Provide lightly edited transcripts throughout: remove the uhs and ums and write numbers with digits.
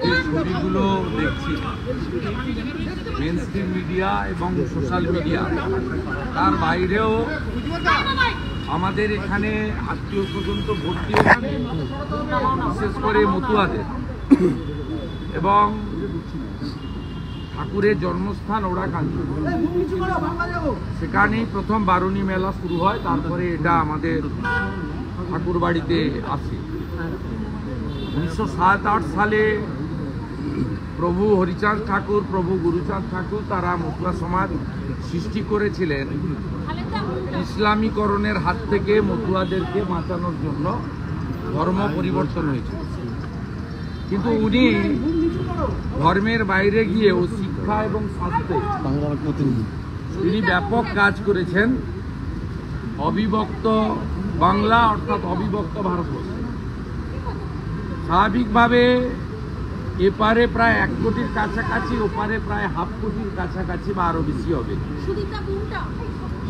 যে ছবিগুলো দেখছি মেইনস্ট্রিম মিডিয়া এবং সোশ্যাল মিডিয়া, তার বাইরেও আমাদের এখানে আত্মীয় স্বজন তো ভর্তি ওখানে, বিশেষ করে মতুয়াদের, এবং ঠাকুরের জন্মস্থান ওড়াকান্দি, সেখানেই প্রথম বারুণী মেলা শুরু হয়। তারপরে এটা আমাদের ঠাকুর বাড়িতে আসে। 1907-8 সালে প্রভু হরিচাঁদ ঠাকুর, প্রভু গুরুচাঁদ ঠাকুর তারা মতুয়া সমাজ সৃষ্টি করেছিলেন ইসলামীকরণের হাত থেকে মতুয়াদেরকে বাঁচানোর জন্য। ধর্ম পরিবর্তন হয়েছিল, কিন্তু উনি ধর্মের বাইরে গিয়েও শিক্ষা এবং স্বাস্থ্যে তিনি ব্যাপক কাজ করেছেন। অবিভক্ত বাংলা অর্থাৎ অবিভক্ত ভারতবর্ষ, স্বাভাবিকভাবে এপারে প্রায় 1 কোটির কাছাকাছি, ওপারে প্রায় 1/2 কোটির কাছাকাছি বা আরো বেশি হবে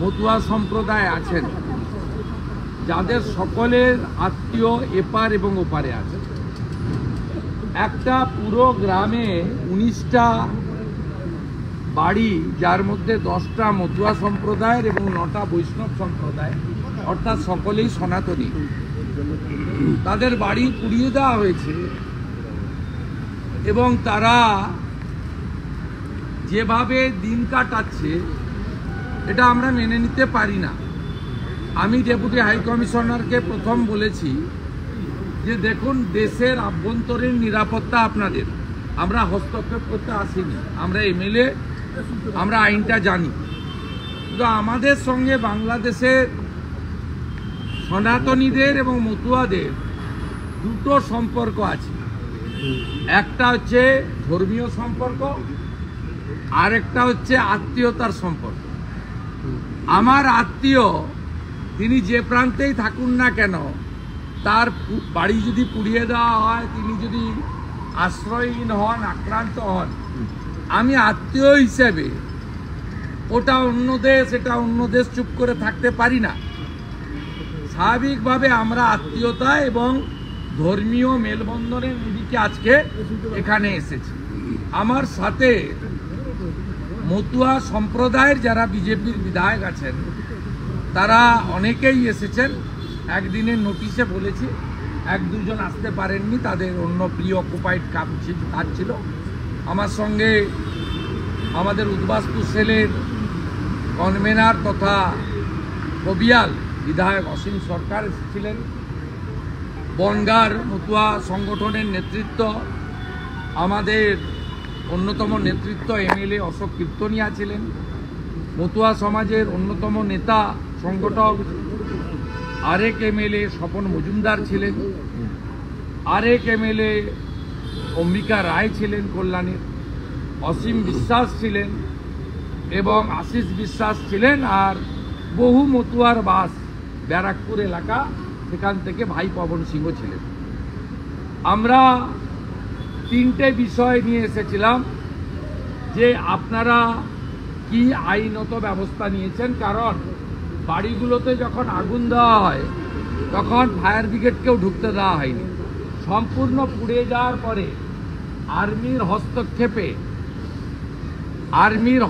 মতুয়া সম্প্রদায় আছেন, যাদের সকলের আত্মীয় এপার এবং ওপারে আছে। একটা পুরো গ্রামে 19টা বাড়ি, যার মধ্যে 10টা মতুয়া সম্প্রদায়ের এবং 9টা বৈষ্ণব সম্প্রদায়, অর্থাৎ সকলেই সনাতনী। তাদের বাড়ি পুড়িয়ে দেওয়া হয়েছে এবং তারা যেভাবে দিন কাটাচ্ছে এটা আমরা মেনে নিতে পারি না। আমি ডেপুটি হাই কমিশনারকে প্রথম বলেছি যে দেখুন, দেশের আভ্যন্তরীণ নিরাপত্তা আপনাদের, আমরা হস্তক্ষেপ করতে আসিনি, আমরা এমএলএ, আমরা আইনটা জানি, কিন্তু আমাদের সঙ্গে বাংলাদেশের সনাতনীদের এবং মতুয়াদের দুটো সম্পর্ক আছে। একটা হচ্ছে ধর্মীয় সম্পর্ক, আর একটা হচ্ছে আত্মীয়তার সম্পর্ক। আমার আত্মীয় তিনি যে প্রান্তেই থাকুন না কেন, তার বাড়ি যদি পুড়িয়ে দেওয়া হয়, তিনি যদি আশ্রয়হীন হন, আক্রান্ত হন, আমি আত্মীয় হিসেবে ওটা অন্য দেশ, এটা অন্য দেশ চুপ করে থাকতে পারি না। স্বাভাবিকভাবে আমরা আত্মীয়তা এবং ধর্মীয় মেলবন্ধনের নিরিখে আজকে এখানে এসেছি। আমার সাথে মতুয়া সম্প্রদায়ের যারা বিজেপির বিধায়ক আছেন তারা অনেকেই এসেছেন। একদিনের নোটিশে বলেছি, 1-2 জন আসতে পারেননি, তাদের অন্য প্রি অকুপাইড কাজ ছিল। আমার সঙ্গে আমাদের উদ্বাস্তু সেলের কনভেনার তথা কবিয়াল বিধায়ক অসীম সরকার এসেছিলেন। বনগাঁর মতুয়া সংগঠনের নেতৃত্ব, আমাদের অন্যতম নেতৃত্ব এমএলএ অশোক কীর্তনিয়া ছিলেন। মতুয়া সমাজের অন্যতম নেতা সংগঠক আরেক এমএলএ স্বপন মজুমদার ছিলেন, আরেক এমএলএ অম্বিকা রায় ছিলেন কল্যাণীর, অসীম বিশ্বাস ছিলেন এবং আশিস বিশ্বাস ছিলেন, আর বহু মতুয়ার বাস ব্যারাকপুর এলাকা, সেখান থেকে ভাই পবন সিংহ ছিলেন। আমরা 3টে বিষয় নিয়ে এসেছিলাম যে আপনারা কি আইনত ব্যবস্থা নিয়েছেন, কারণ বাড়িগুলোতে যখন আগুন দেওয়া হয় তখন ফায়ার ব্রিগেডকেও ঢুকতে দেওয়া হয়নি। সম্পূর্ণ পুড়ে যাওয়ার পরে আর্মির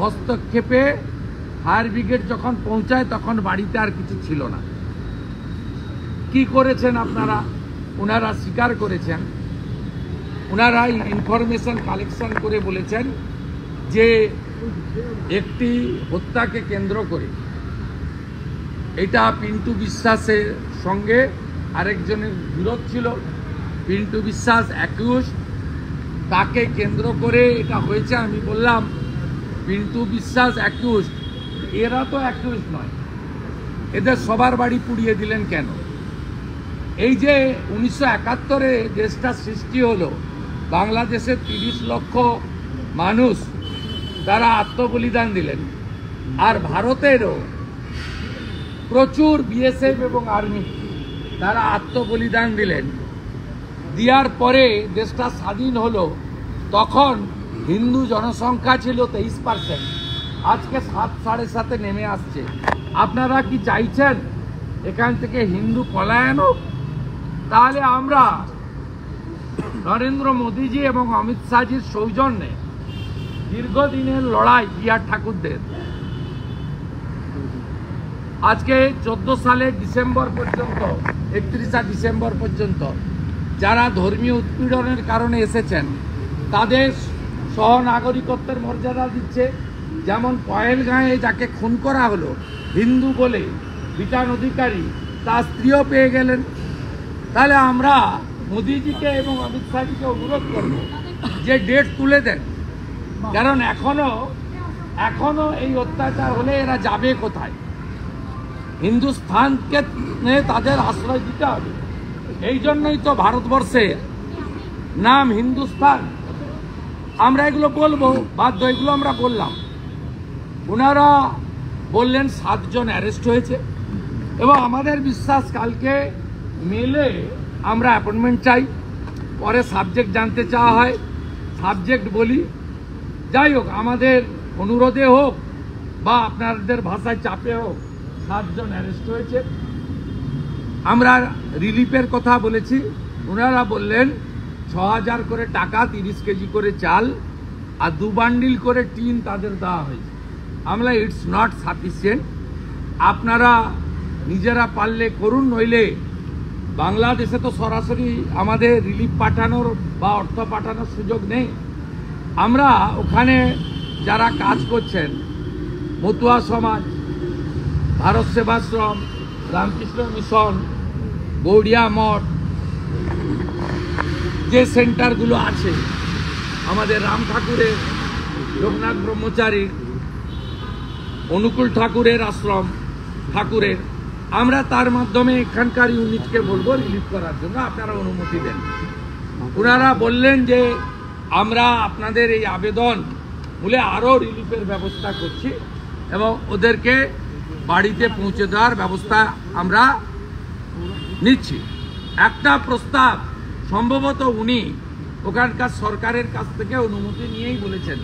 হস্তক্ষেপে ফায়ার ব্রিগেড যখন পৌঁছায় তখন বাড়িতে আর কিছু ছিল না। কি করেছেন আপনারা? ওনারা স্বীকার করেছেন, ওনারা ইনফরমেশন কালেকশন করে বলেছেন যে একটি হত্যাকে কেন্দ্র করে, এটা পিন্টু বিশ্বাসের সঙ্গে আরেকজনের বিরোধ ছিল। পিন্টু বিশ্বাস অ্যাকিউজ, তাকে কেন্দ্র করে এটা হয়েছে। আমি বললাম পিন্টু বিশ্বাস অ্যাকিউজ, এরা তো অ্যাকিউজ নয়, এদের সবার বাড়ি পুড়িয়ে দিলেন কেন? এই যে 1971-এ দেশটা সৃষ্টি হলো, বাংলাদেশের 30 লক্ষ মানুষ তারা আত্মবলিদান দিলেন, আর ভারতেরও প্রচুর বিএসএফ এবং আর্মি তারা আত্মবলিদান দিলেন। দেওয়ার পরে দেশটা স্বাধীন হলো, তখন হিন্দু জনসংখ্যা ছিল 23%, আজকে 7-7.5 নেমে আসছে। আপনারা কি চাইছেন এখান থেকে হিন্দু পলায়ন হোক? তাহলে আমরা নরেন্দ্র মোদীজি এবং অমিত শাহজির সৌজন্যে দীর্ঘদিনের লড়াই বিহার ঠাকুরদের আজকে 14 সালের ডিসেম্বর পর্যন্ত 31 ডিসেম্বর পর্যন্ত যারা ধর্মীয় উৎপীড়নের কারণে এসেছেন তাদের সহনাগরিকত্বের মর্যাদা দিচ্ছে। যেমন পহেলগাঁয়ে যাকে খুন করা হলো হিন্দু বলে বিটান অধিকারী, তার স্ত্রীও পেয়ে গেলেন। তাহলে আমরা মোদিজিকে এবং অমিত শাহজিকে অনুরোধ করব যে ডেট তুলে দেন, কারণ এখনো এই অত্যাচার হলে এরা যাবে কোথায়? হিন্দুস্থানকে তাদের আশ্রয় দিতে হবে। এই জন্যই তো ভারতবর্ষের নাম হিন্দুস্তান। আমরা এগুলো বলবো, বাধ্য, এগুলো আমরা বললাম। ওনারা বললেন 7 জন অ্যারেস্ট হয়েছে এবং আমাদের বিশ্বাস কালকে মেলে আমরা অ্যাপয়েন্টমেন্ট চাই। পরে সাবজেক্ট জানতে চাওয়া হয়, সাবজেক্ট বলি। যাই হোক, আমাদের অনুরোধে হোক বা আপনাদের ভাষায় চাপে হোক, 7 জন অ্যারেস্ট হয়েছে। আমরা রিলিফের কথা বলেছি, ওনারা বললেন 6000 করে টাকা, 30 কেজি করে চাল আর 2 বান্ডিল করে টিন তাদের দেওয়া হয়েছে। আমরা ইটস নট সাফিসিয়েন্ট, আপনারা নিজেরা পারলে করুন, নইলে বাংলাদেশে তো সরাসরি আমাদের রিলিফ পাঠানোর বা অর্থ পাঠানোর সুযোগ নেই। আমরা ওখানে যারা কাজ করছেন, মতুয়া সমাজ, ভারত সেবাশ্রম, রামকৃষ্ণ মিশন, গৌড়িয়া মঠ, যে সেন্টারগুলো আছে, আমাদের রাম ঠাকুরের, লোকনাথ ব্রহ্মচারী, অনুকূল ঠাকুরের আশ্রম ঠাকুরের, আমরা তার মাধ্যমে এখানকার ইউনিটকে বলবো রিলিফ করার জন্য, আপনারা অনুমতি দেন। ওনারা বললেন যে আমরা আপনাদের এই আবেদন বলে আরও রিলিফের ব্যবস্থা করছি এবং ওদেরকে বাড়িতে পৌঁছে দেওয়ার ব্যবস্থা আমরা নিচ্ছি। একটা প্রস্তাব সম্ভবত উনি ওখানকার সরকারের কাছ থেকে অনুমতি নিয়েই বলেছেন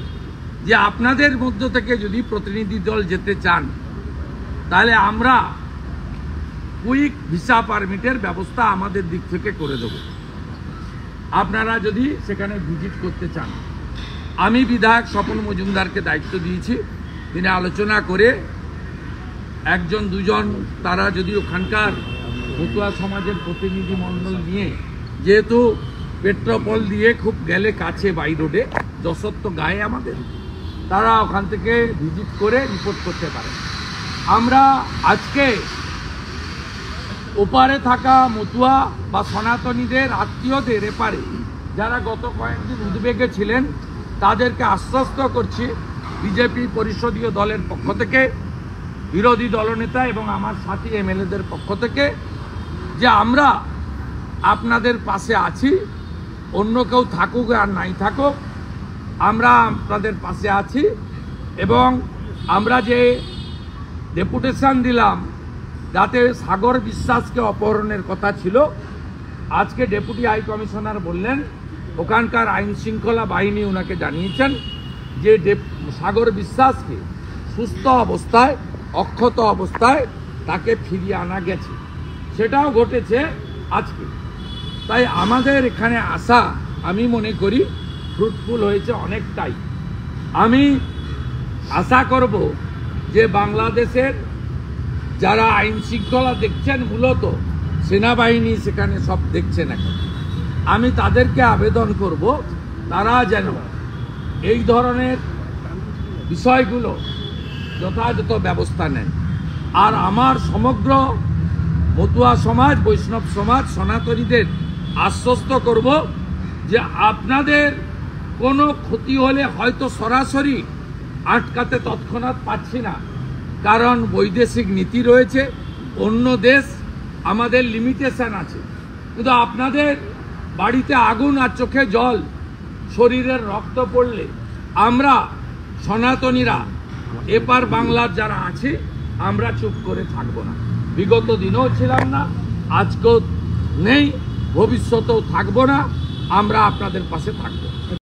যে আপনাদের মধ্য থেকে যদি প্রতিনিধি দল যেতে চান তাহলে আমরা কুইক ভিসা পারমিটের ব্যবস্থা আমাদের দিক থেকে করে দেব, আপনারা যদি সেখানে ভিজিট করতে চান। আমি বিধায়ক স্বপন মজুমদারকে দায়িত্ব দিয়েছি, তিনি আলোচনা করে 1 জন 2 জন তারা যদি ওখানকার মতুয়া সমাজের প্রতিনিধি মণ্ডল নিয়ে, যেহেতু পেট্রোপল দিয়ে খুব গেলে কাছে বাই রোডে, যশোর তো গায়ে আমাদের, তারা ওখান থেকে ভিজিট করে রিপোর্ট করতে পারে। আমরা আজকে ওপারে থাকা মতুয়া বা সনাতনীদের আত্মীয়দের এপারে যারা গত কয়েকদিন উদ্বেগে ছিলেন তাদেরকে আশ্বস্ত করছি বিজেপি পরিষদীয় দলের পক্ষ থেকে, বিরোধী দলনেতা এবং আমার সাথী এমএলএদের পক্ষ থেকে, যে আমরা আপনাদের পাশে আছি। অন্য কেউ থাকুক আর নাই থাকুক, আমরা আপনাদের পাশে আছি। এবং আমরা যে ডেপুটেশন দিলাম যাতে সাগর বিশ্বাসকে অপহরণের কথা ছিল, আজকে ডেপুটি হাই কমিশনার বললেন ওখানকার আইন শৃঙ্খলা বাহিনী ওনাকে জানিয়েছেন যে সাগর বিশ্বাসকে সুস্থ অবস্থায়, অক্ষত অবস্থায় তাকে ফিরিয়ে আনা গেছে, সেটাও ঘটেছে আজকে। তাই আমাদের এখানে আসা আমি মনে করি ফ্রুটফুল হয়েছে অনেকটাই। আমি আশা করব যে বাংলাদেশের যারা আইন শৃঙ্খলা দেখছেন, মূলত সেনাবাহিনী সেখানে সব দেখছেন এখন, আমি তাদেরকে আবেদন করব তারা যেন এই ধরনের বিষয়গুলো যথাযথ ব্যবস্থা নেন। আর আমার সমগ্র মতুয়া সমাজ, বৈষ্ণব সমাজ, সনাতনীদের আশ্বস্ত করব যে আপনাদের কোনো ক্ষতি হলে হয়তো সরাসরি আটকাতে তৎক্ষণাৎ পাচ্ছি না, কারণ বৈদেশিক নীতি রয়েছে, অন্য দেশ, আমাদের লিমিটেশন আছে। কিন্তু আপনাদের বাড়িতে আগুন আর চোখে জল, শরীরের রক্ত পড়লে আমরা সনাতনীরা এপার বাংলার যারা আছি আমরা চুপ করে থাকবো না। বিগত দিনেও ছিলাম না, আজকেও নেই, ভবিষ্যতেও থাকবো না। আমরা আপনাদের পাশে থাকবো।